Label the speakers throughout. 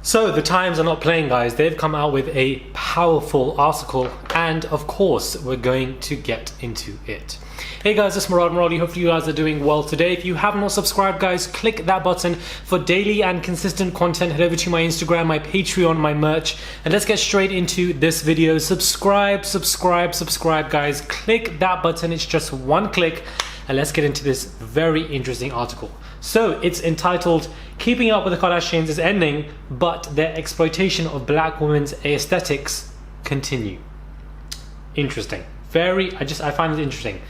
Speaker 1: So the Times are not playing, guys. They've come out with a powerful article, and of course we're going to get into it. Hey guys, it's Murali. Hopefully you guys are doing well today. If you have not subscribed, guys, click that button for daily and consistent content. Head over to my Instagram, my Patreon, my merch, and let's get straight into this video. Subscribe, guys. Click that button. It's just one click, and let's get into this very interesting article. So it's entitled, "Keeping Up with the Kardashians is Ending, but Their Exploitation of Black Women's Aesthetics Continue." Interesting. I find it interesting.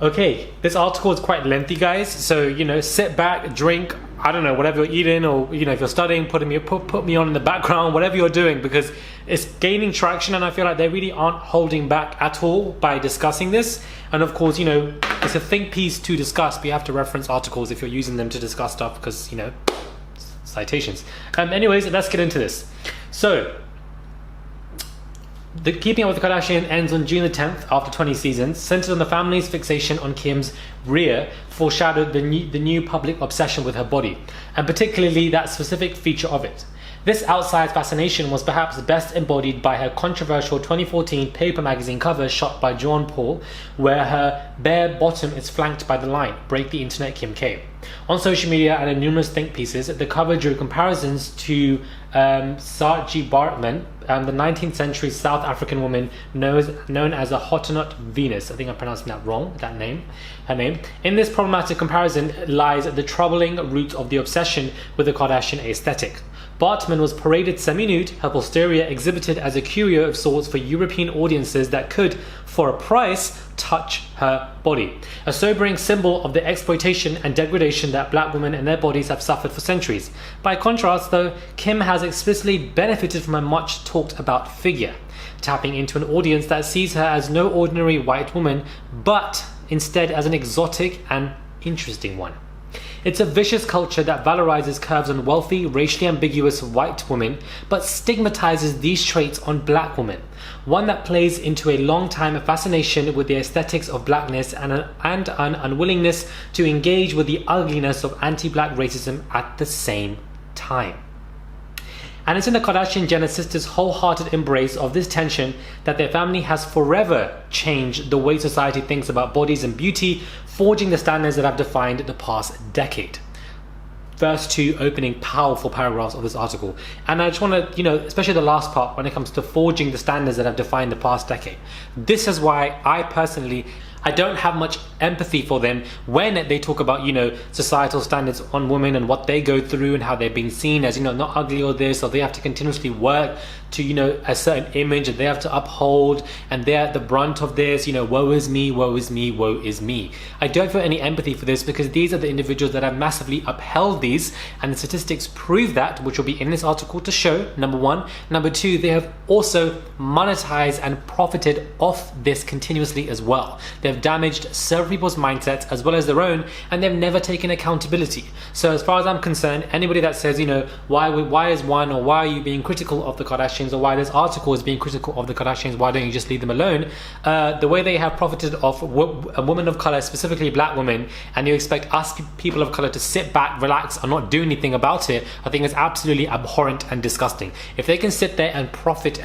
Speaker 1: Okay, this article is quite lengthy, guys, so sit back, drink, I don't know, whatever you're eating, or if you're studying, put me on in the background, whatever you're doing, because it's gaining traction, and I feel like they really aren't holding back at all by discussing this. And of course, it's a think piece to discuss, but you have to reference articles if you're using them to discuss stuff, because citations. Anyways, let's get into this. So the Keeping Up with the Kardashians ends on June the 10th after 20 seasons, centered on the family's fixation on Kim's rear, foreshadowed the new public obsession with her body, and particularly that specific feature of it. This outside fascination was perhaps best embodied by her controversial 2014 Paper magazine cover shot by John Paul, where her bare bottom is flanked by the line, "Break the Internet, Kim K." On social media and in numerous think pieces, the cover drew comparisons to Saartjie Baartman, the 19th century South African woman known as a Hottentot Venus. I think I'm pronouncing that wrong, her name. In this problematic comparison lies the troubling root of the obsession with the Kardashian aesthetic. Baartman was paraded semi-nude, her posterior exhibited as a curio of sorts for European audiences that could, for a price, touch her body. A sobering symbol of the exploitation and degradation that black women and their bodies have suffered for centuries. By contrast, though, Kim has explicitly benefited from a much talked about figure, tapping into an audience that sees her as no ordinary white woman, but instead as an exotic and interesting one. It's a vicious culture that valorizes curves on wealthy, racially ambiguous white women, but stigmatizes these traits on black women. One that plays into a long-time fascination with the aesthetics of blackness and an unwillingness to engage with the ugliness of anti-black racism at the same time. And it's in the Kardashian-Jenner sisters' wholehearted embrace of this tension that their family has forever changed the way society thinks about bodies and beauty, forging the standards that have defined the past decade. First two opening powerful paragraphs of this article. And I just want to, especially the last part when it comes to forging the standards that have defined the past decade. This is why I don't have much empathy for them when they talk about, societal standards on women and what they go through and how they're being seen as, not ugly or this, or they have to continuously work to, a certain image that they have to uphold, and they're at the brunt of this, woe is me, woe is me, woe is me. I don't feel any empathy for this because these are the individuals that have massively upheld these, and the statistics prove that, which will be in this article to show, number one. Number two, they have also monetized and profited off this continuously as well. They've damaged several people's mindsets as well as their own, and they've never taken accountability. So as far as I'm concerned, anybody that says, why is one, or why are you being critical of the Kardashians, or why this article is being critical of the Kardashians, why don't you just leave them alone? The way they have profited off a woman of color, specifically black women, and you expect us people of color to sit back, relax, and not do anything about it, I think is absolutely abhorrent and disgusting. If they can sit there and profit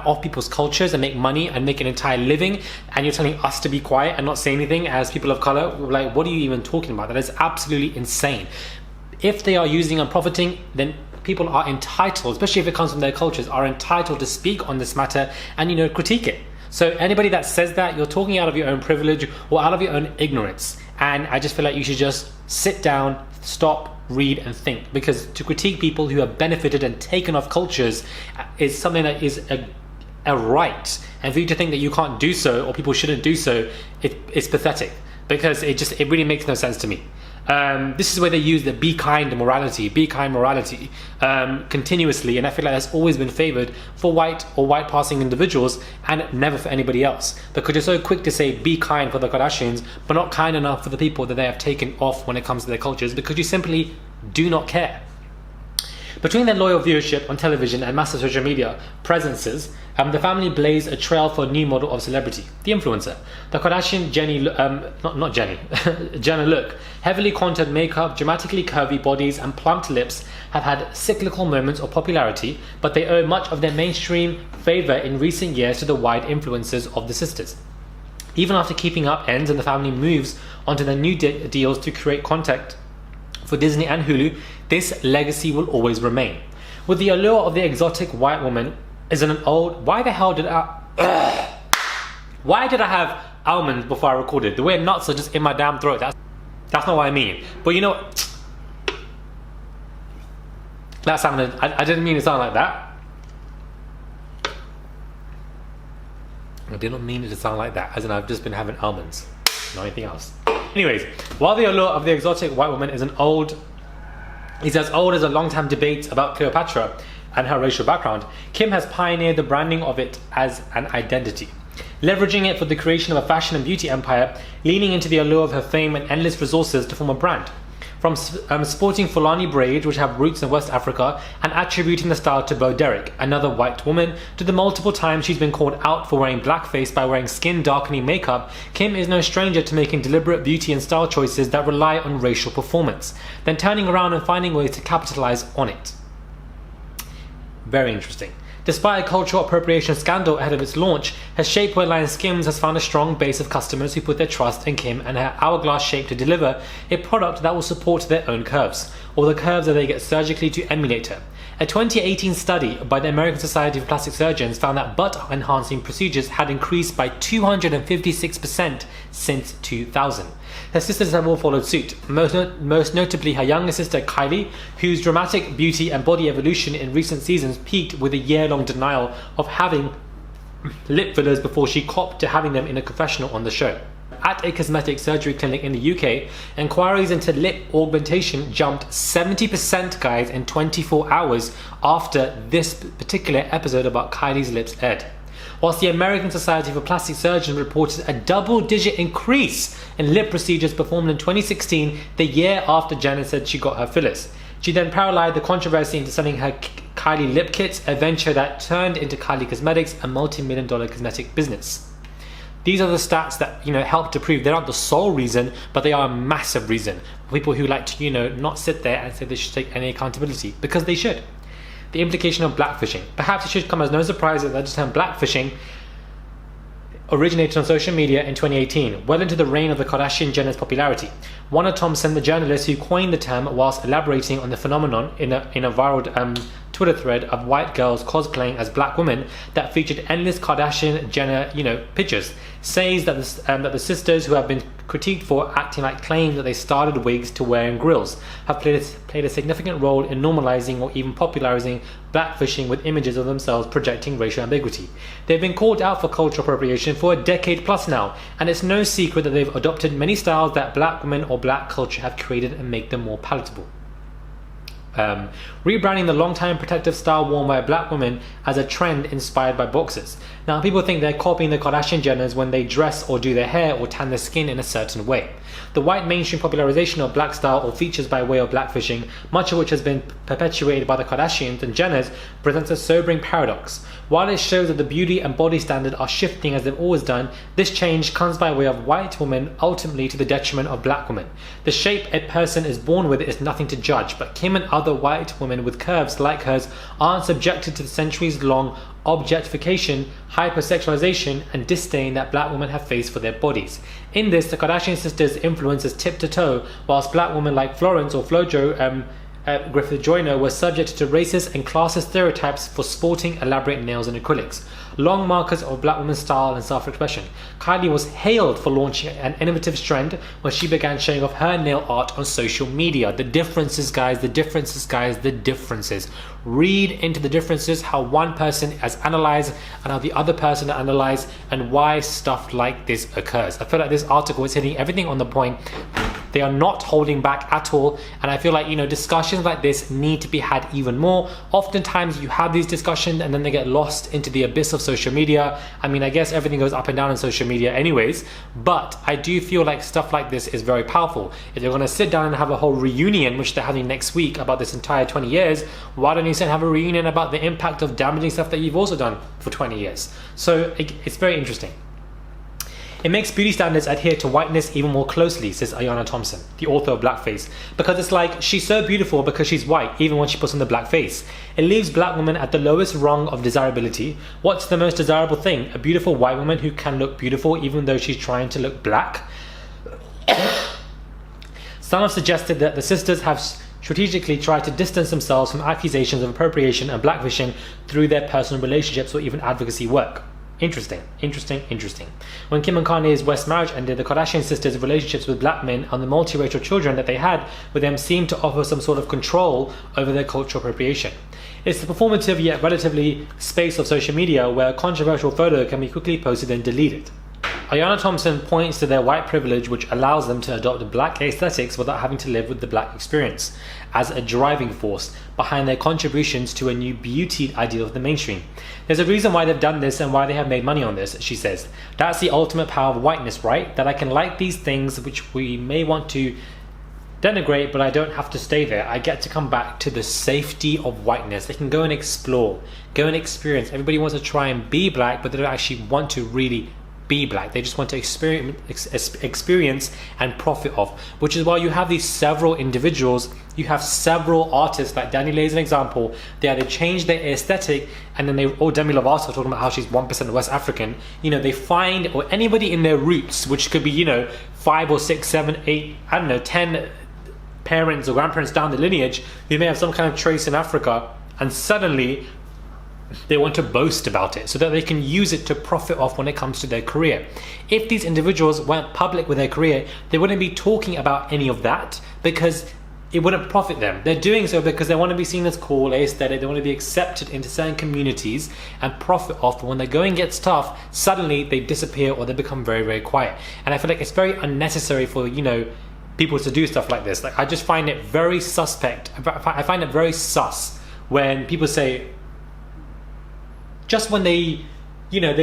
Speaker 1: off people's cultures and make money and make an entire living, and you're telling us to be quiet and not say anything as people of color, like, what are you even talking about? That is absolutely insane. If they are using and profiting, then people are entitled, especially if it comes from their cultures, are entitled to speak on this matter and critique it. So anybody that says that, you're talking out of your own privilege or out of your own ignorance. And I just feel like you should just sit down, stop, read and think, because to critique people who have benefited and taken off cultures is something that is a right. And for you to think that you can't do so, or people shouldn't do so, it's pathetic, because it really makes no sense to me. This is where they use the be kind morality continuously, and I feel like that's always been favored for white or white passing individuals and never for anybody else, because you're so quick to say be kind for the Kardashians but not kind enough for the people that they have taken off when it comes to their cultures, because you simply do not care. Between their loyal viewership on television and massive social media presences, the family blazed a trail for a new model of celebrity, the influencer. The Kardashian Jenner look, heavily contoured makeup, dramatically curvy bodies, and plumped lips have had cyclical moments of popularity, but they owe much of their mainstream favor in recent years to the wide influences of the sisters. Even after Keeping Up ends and the family moves onto their new deals to create content for Disney and Hulu, this legacy will always remain. With the allure of the exotic white woman is an old... Why the hell did I... Why did I have almonds before I recorded? The weird nuts are just in my damn throat. That's not what I mean. But you know what? That sounded... I didn't mean to sound like that. I didn't mean it to sound like that, as in I've just been having almonds. Not anything else. Anyways, while the allure of the exotic white woman is as old as a long-time debate about Cleopatra and her racial background, Kim has pioneered the branding of it as an identity, leveraging it for the creation of a fashion and beauty empire, leaning into the allure of her fame and endless resources to form a brand. From sporting Fulani braids, which have roots in West Africa, and attributing the style to Bo Derek, another white woman, to the multiple times she's been called out for wearing blackface by wearing skin-darkening makeup, Kim is no stranger to making deliberate beauty and style choices that rely on racial performance, then turning around and finding ways to capitalize on it. Very interesting. Despite a cultural appropriation scandal ahead of its launch, her shapewear line Skims has found a strong base of customers who put their trust in Kim and her hourglass shape to deliver a product that will support their own curves, or the curves that they get surgically to emulate her. A 2018 study by the American Society of Plastic Surgeons found that butt-enhancing procedures had increased by 256% since 2000. Her sisters have all followed suit, most notably her younger sister Kylie, whose dramatic beauty and body evolution in recent seasons peaked with a year-long denial of having lip fillers before she copped to having them in a confessional on the show. At a cosmetic surgery clinic in the UK, inquiries into lip augmentation jumped 70%, guys, in 24 hours after this particular episode about Kylie's lips aired. Whilst the American Society for Plastic Surgeons reported a double-digit increase in lip procedures performed in 2016, the year after Jenner said she got her fillers. She then paralleled the controversy into selling her Kylie lip kits, a venture that turned into Kylie Cosmetics, a multi-million-dollar cosmetic business. These are the stats that, help to prove they're not the sole reason, but they are a massive reason for people who like to, not sit there and say they should take any accountability, because they should. The implication of blackfishing. Perhaps it should come as no surprise that the term blackfishing originated on social media in 2018, well into the reign of the Kardashian-Jenner's popularity. Warner Thompson, the journalist who coined the term whilst elaborating on the phenomenon in a viral Twitter thread of white girls cosplaying as black women that featured endless Kardashian-Jenner, pictures, says that the sisters, who have been critiqued for acting like claims that they started wigs to wearing grills, have played a significant role in normalizing or even popularizing blackfishing with images of themselves projecting racial ambiguity. They've been called out for cultural appropriation for a decade plus now, and it's no secret that they've adopted many styles that black women or black culture have created and make them more palatable. Rebranding the long-time protective style worn by black women as a trend inspired by boxers. Now, people think they're copying the Kardashian-Jenners when they dress or do their hair or tan their skin in a certain way. The white mainstream popularization of black style or features by way of blackfishing, much of which has been perpetuated by the Kardashians and Jenners, presents a sobering paradox. While it shows that the beauty and body standard are shifting as they've always done, this change comes by way of white women, ultimately to the detriment of black women. The shape a person is born with is nothing to judge, but Kim and other white women with curves like hers aren't subjected to the centuries-long objectification, hypersexualization, and disdain that black women have faced for their bodies. In this, the Kardashian sisters' influence is tip to toe, whilst black women like Florence or Flojo Griffith Joyner were subject to racist and classist stereotypes for sporting elaborate nails and acrylics, long markers of black women's style and self-expression. Kylie was hailed for launching an innovative trend when she began showing off her nail art on social media. The differences, guys, the differences. Read into the differences, how one person has analyzed and how the other person analyzed, and why stuff like this occurs. I feel like this article is hitting everything on the point They are not holding back at all. And I feel like, you know, discussions like this need to be had even more. Oftentimes you have these discussions and then they get lost into the abyss of social media. I mean, I guess everything goes up and down on social media anyways, but I do feel like stuff like this is very powerful. If you're going to sit down and have a whole reunion, which they're having next week, about this entire 20 years, why don't you sit and have a reunion about the impact of damaging stuff that you've also done for 20 years? So it's very interesting. It makes beauty standards adhere to whiteness even more closely, says Ayanna Thompson, the author of Blackface, because it's like she's so beautiful because she's white, even when she puts on the black face. It leaves black women at the lowest rung of desirability. What's the most desirable thing? A beautiful white woman who can look beautiful even though she's trying to look black? Some have suggested that the sisters have strategically tried to distance themselves from accusations of appropriation and blackfishing through their personal relationships or even advocacy work. Interesting. When Kim and Kanye's West marriage ended, the Kardashian sisters' relationships with black men and the multiracial children that they had with them seemed to offer some sort of control over their cultural appropriation. It's the performative yet relatively space of social media where a controversial photo can be quickly posted and deleted. Ayanna Thompson points to their white privilege, which allows them to adopt black aesthetics without having to live with the black experience, as a driving force behind their contributions to a new beauty ideal of the mainstream. There's a reason why they've done this and why they have made money on this, she says. That's the ultimate power of whiteness, right? That I can like these things which we may want to denigrate, but I don't have to stay there. I get to come back to the safety of whiteness. They can go and explore, go and experience. Everybody wants to try and be black, but they don't actually want to really be black. They just want to experience and profit off, which is why you have these several individuals. You have several artists, like Danny Lay is an example. They change their aesthetic, and then Demi Lovato talking about how she's 1% West African. You know, they find, or anybody in their roots, which could be, you know, 5 or 6, 7, 8, I don't know, 10 parents or grandparents down the lineage who may have some kind of trace in Africa, and suddenly they want to boast about it so that they can use it to profit off when it comes to their career. If these individuals weren't public with their career, they wouldn't be talking about any of that because it wouldn't profit them. They're doing so because they want to be seen as cool, aesthetic, they want to be accepted into certain communities and profit off. When the going gets tough, suddenly they disappear or they become very, very quiet. And I feel like it's very unnecessary for, you know, people to do stuff like this. Like, I just find it very suspect. I find it very sus when people say, just when they, you know,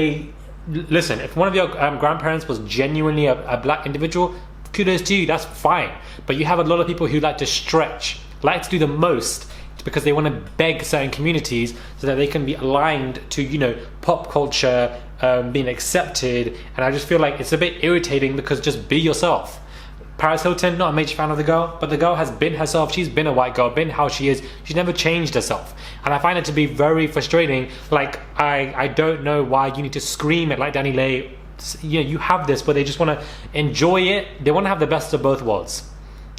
Speaker 1: listen, if one of your grandparents was genuinely a black individual, kudos to you, that's fine. But you have a lot of people who like to stretch, like to do the most because they want to beg certain communities so that they can be aligned to, you know, pop culture, being accepted. And I just feel like it's a bit irritating because just be yourself. Paris Hilton, not a major fan of the girl, but the girl has been herself. She's been a white girl, been how she is. She's never changed herself. And I find it to be very frustrating. Like, I don't know why you need to scream it like Danny Lay. You know, you have this where they just want to enjoy it. They want to have the best of both worlds.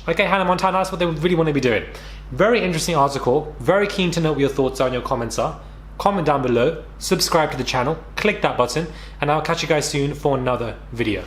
Speaker 1: Okay, Hannah Montana, that's what they really want to be doing. Very interesting article. Very keen to know what your thoughts are and your comments are. Comment down below, subscribe to the channel, click that button, and I'll catch you guys soon for another video.